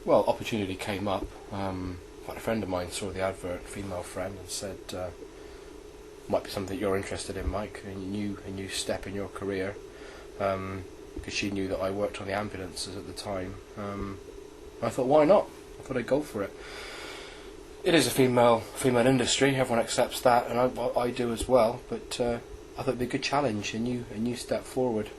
well, opportunity came up. A friend of mine saw the advert, female friend, and said, might be something you're interested in, Mike, a new step in your career, because she knew that I worked on the ambulances at the time. I thought, why not? I thought I'd go for it. It is a female industry, everyone accepts that, and I do as well, but I thought it'd be a good challenge, a new step forward.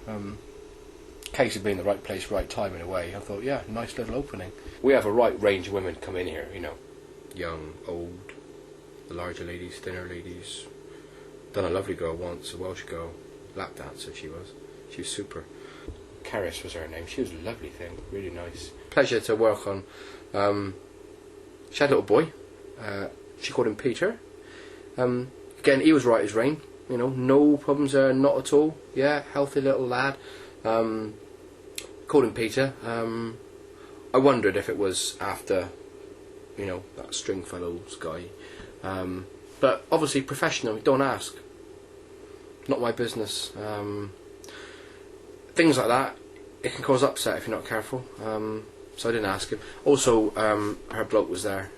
Case of being the right place, right time in a way. I thought, yeah, nice little opening. We have a right range of women come in here, young, old, the larger ladies, thinner ladies. Done a lovely girl once, a Welsh girl, lap dancer she was super. Caris was her name. She was a lovely thing, really nice. Pleasure to work on. She had a little boy. She called him Peter. Again, he was right as rain. No problems there, not at all. Yeah, healthy little lad. Called him Peter. I wondered if it was after, that Stringfellows guy. But obviously professional, don't ask. Not my business. Things like that, it can cause upset if you're not careful. So I didn't ask him. Also, her bloke was there,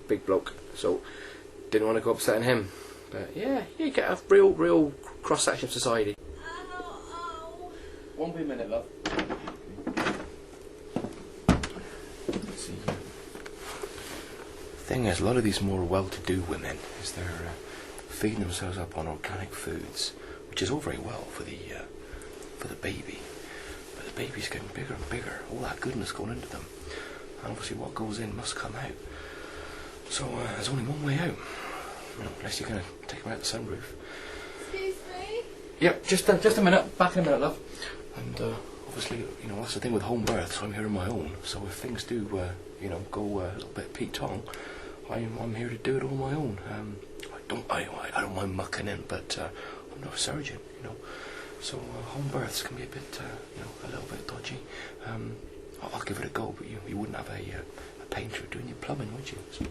big bloke, so didn't want to go upsetting him. But yeah, you get a real cross-section of society. One wee minute, love. Let's see. The thing is, a lot of these more well-to-do women is they're feeding themselves up on organic foods, which is all very well for the baby, but the baby's getting bigger and bigger. All that goodness going into them, and obviously what goes in must come out. So there's only one way out, unless you're going to take them out the sunroof. Excuse me? Yep, just a minute. Back in a minute, love. And obviously, that's the thing with home births. I'm here on my own, so if things do, go a little bit Pete Tong, I'm here to do it all on my own. I don't mind mucking in, but I'm not a surgeon, So home births can be a bit, a little bit dodgy. I'll give it a go, but you wouldn't have a painter doing your plumbing, would you? So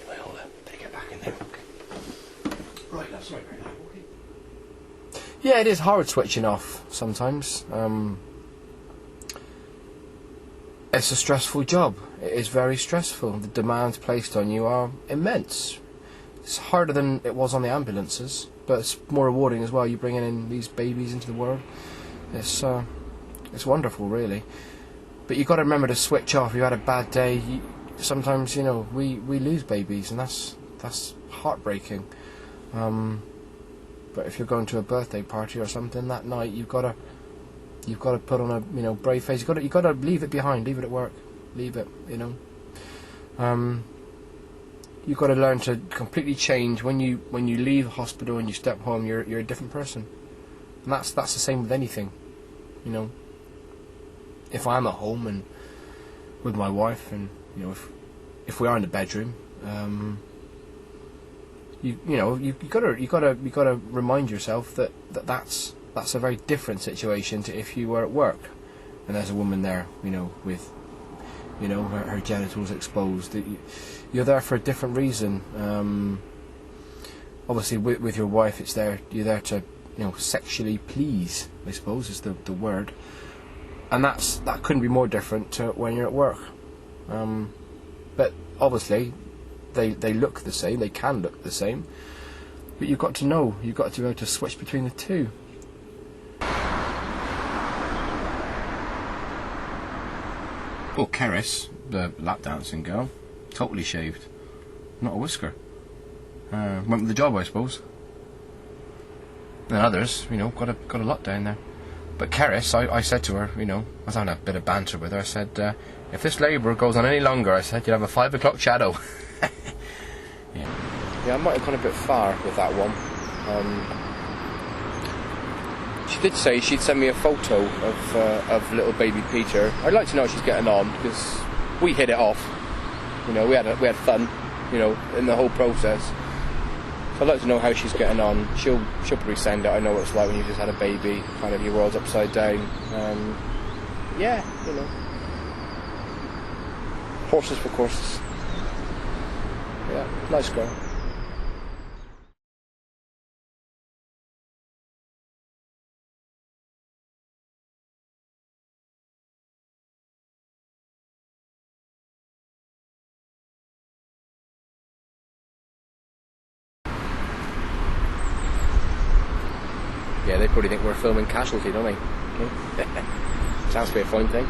anyway, I'll better get back in there. Okay. Right, that's right. Right now. Okay. Yeah, it is hard switching off sometimes. It's a stressful job. It is very stressful. The demands placed on you are immense. It's harder than it was on the ambulances, but it's more rewarding as well. You're bringing in these babies into the world. It's wonderful, really. But you've got to remember to switch off. If you had a bad day, sometimes we lose babies, and that's heartbreaking. But if you're going to a birthday party or something that night, you've got to put on a brave face. You've got to leave it behind. Leave it at work. Leave it. You've got to learn to completely change when you leave hospital and you step home. You're a different person, and that's the same with anything. If I'm at home and with my wife, and if we are in the bedroom, you gotta remind yourself that's a very different situation to if you were at work and there's a woman there, with her genitals exposed. You're there for a different reason. Obviously, with your wife, you're there to sexually please, I suppose is the word, and that couldn't be more different to when you're at work. But obviously, they look the same. They can look the same, but you've got to be able to switch between the two. Oh, Keris, the lap dancing girl, totally shaved, not a whisker. Went with the job, I suppose. And others, got a lot down there. But Keris, I said to her, I was having a bit of banter with her. I said, if this labour goes on any longer, I said, you'll have a 5 o'clock shadow. Yeah, I might have gone a bit far with that one. She did say she'd send me a photo of little baby Peter. I'd like to know how she's getting on, because we hit it off. We had fun, in the whole process. So I'd like to know how she's getting on. She'll probably send it. I know what it's like when you just had a baby, kind of your world's upside down. Yeah, horses for courses. Yeah, nice girl. Yeah, they probably think we're filming Casualty, don't they? Sounds to be a fine thing.